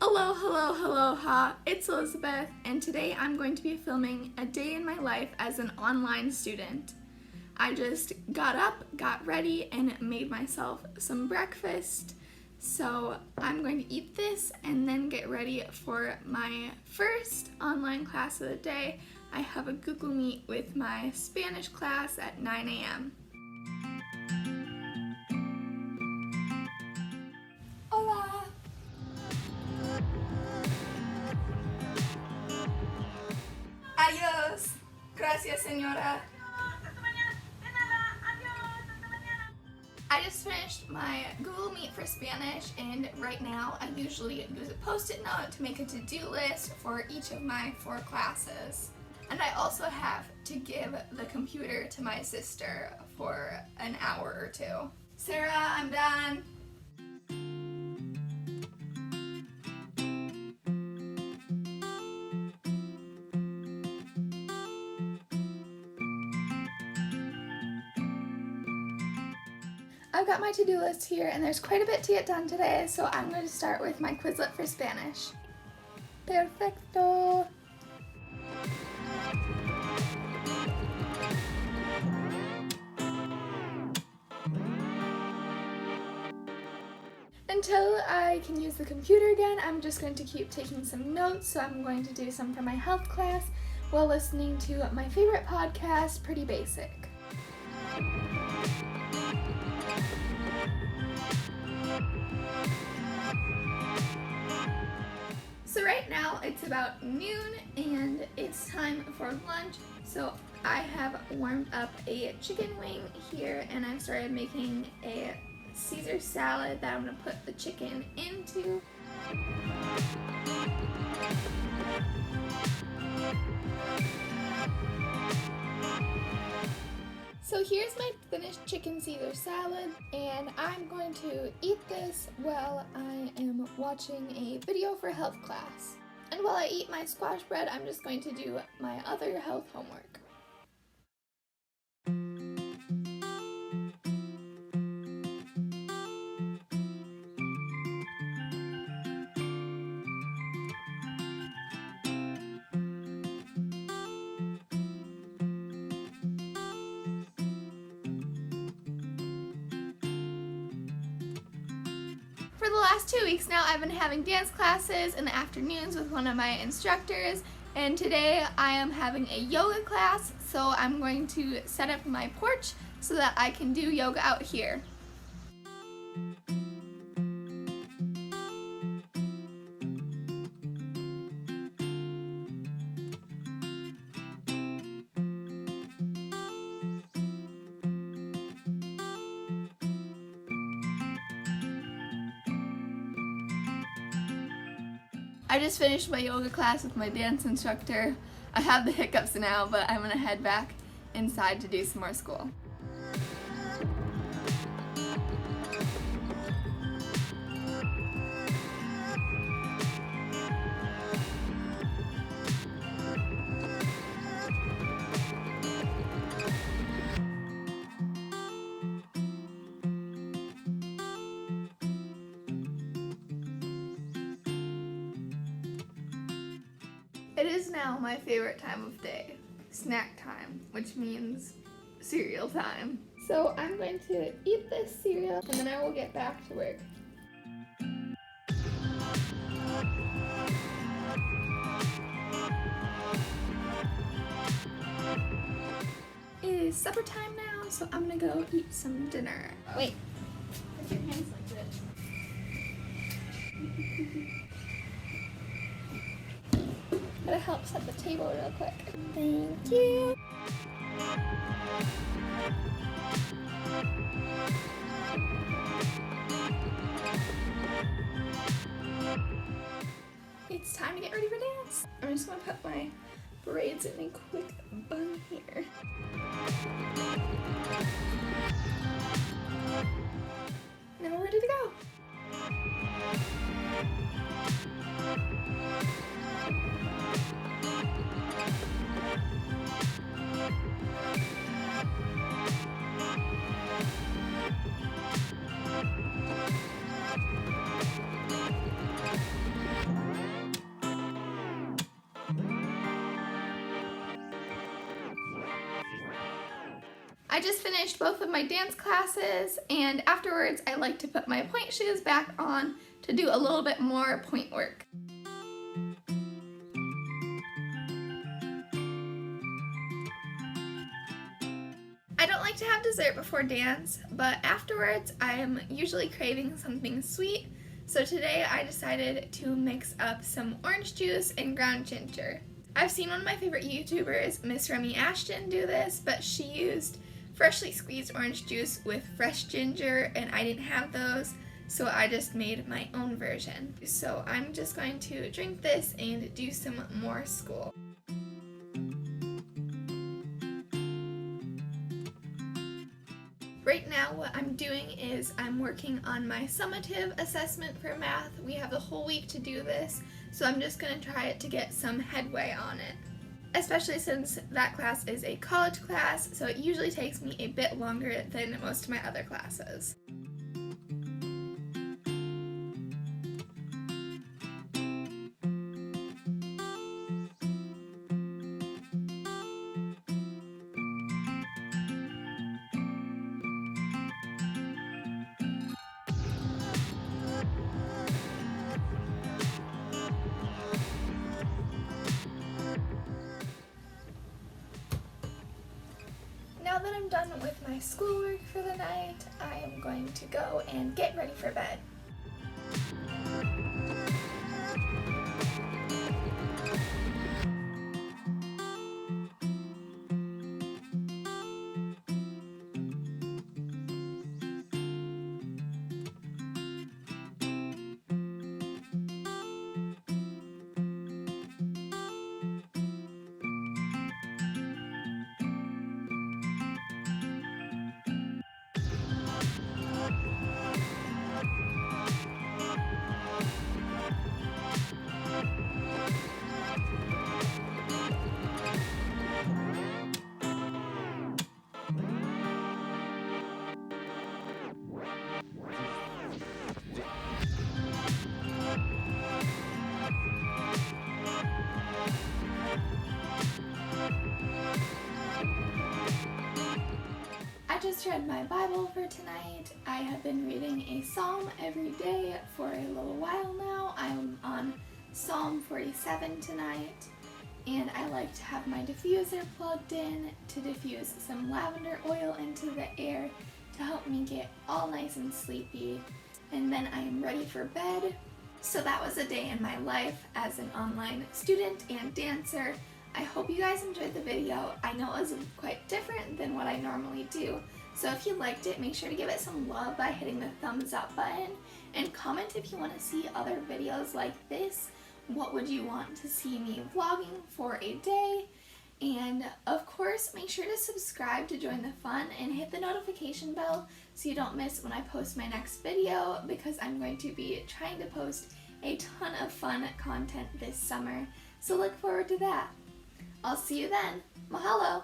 Aloha, it's Elisabeth, and today I'm going to be filming a day in my life as an online student. I just got up, got ready, and made myself some breakfast. So I'm going to eat this and then get ready for my first online class of the day. I have a Google Meet with my Spanish class at 9 a.m. Hola! Adios! Gracias, señora. I just finished my Google Meet for Spanish, and right now I usually use a Post-it note to make a to-do list for each of my 4 classes. And I also have to give the computer to my sister for an hour or 2. Sarah, I'm done. I've got my to-do list here, and there's quite a bit to get done today, so I'm going to start with my Quizlet for Spanish. Perfecto! Until I can use the computer again, I'm just going to keep taking some notes, so I'm going to do some for my health class while listening to my favorite podcast, Pretty Basic. So right now it's about noon and it's time for lunch. So I have warmed up a chicken wing here, and I've started making a Caesar salad that I'm going to put the chicken into. So here's my finished chicken Caesar salad, and I'm going to eat this while I am watching a video for health class. And while I eat my squash bread, I'm just going to do my other health homework. For the last 2 weeks now, I've been having dance classes in the afternoons with one of my instructors, and today I am having a yoga class, so I'm going to set up my porch so that I can do yoga out here. I just finished my yoga class with my dance instructor. I have the hiccups now, but I'm gonna head back inside to do some more school. It is now my favorite time of day, snack time, which means cereal time. So I'm going to eat this cereal and then I will get back to work. It is supper time now, so I'm gonna go eat some dinner. Wait, put your hands like this. Gotta help set the table real quick. Thank you. It's time to get ready for dance. I'm just gonna put my braids in a quick bun here. Now we're ready to go. I just finished both of my dance classes, and afterwards I like to put my pointe shoes back on to do a little bit more pointe work. I don't like to have dessert before dance, but afterwards I am usually craving something sweet, so today I decided to mix up some orange juice and ground ginger. I've seen one of my favorite YouTubers, Miss Remy Ashton, do this, but she used freshly squeezed orange juice with fresh ginger, and I didn't have those, so I just made my own version. So I'm just going to drink this and do some more school. Right now what I'm doing is I'm working on my summative assessment for math. We have the whole week to do this, so I'm just going to try to get some headway on it. Especially since that class is a college class, so it usually takes me a bit longer than most of my other classes. Now that I'm done with my schoolwork for the night, I am going to go and get ready for bed. I just read my Bible for tonight. I have been reading a psalm every day for a little while now. I'm on Psalm 47 tonight, and I like to have my diffuser plugged in to diffuse some lavender oil into the air to help me get all nice and sleepy, and then I am ready for bed. So that was a day in my life as an online student and dancer. I hope you guys enjoyed the video. I know it was quite different than what I normally do, so if you liked it, make sure to give it some love by hitting the thumbs up button, and comment if you want to see other videos like this. What would you want to see me vlogging for a day? And of course, make sure to subscribe to join the fun and hit the notification bell so you don't miss when I post my next video, because I'm going to be trying to post a ton of fun content this summer, so look forward to that. I'll see you then. Mahalo!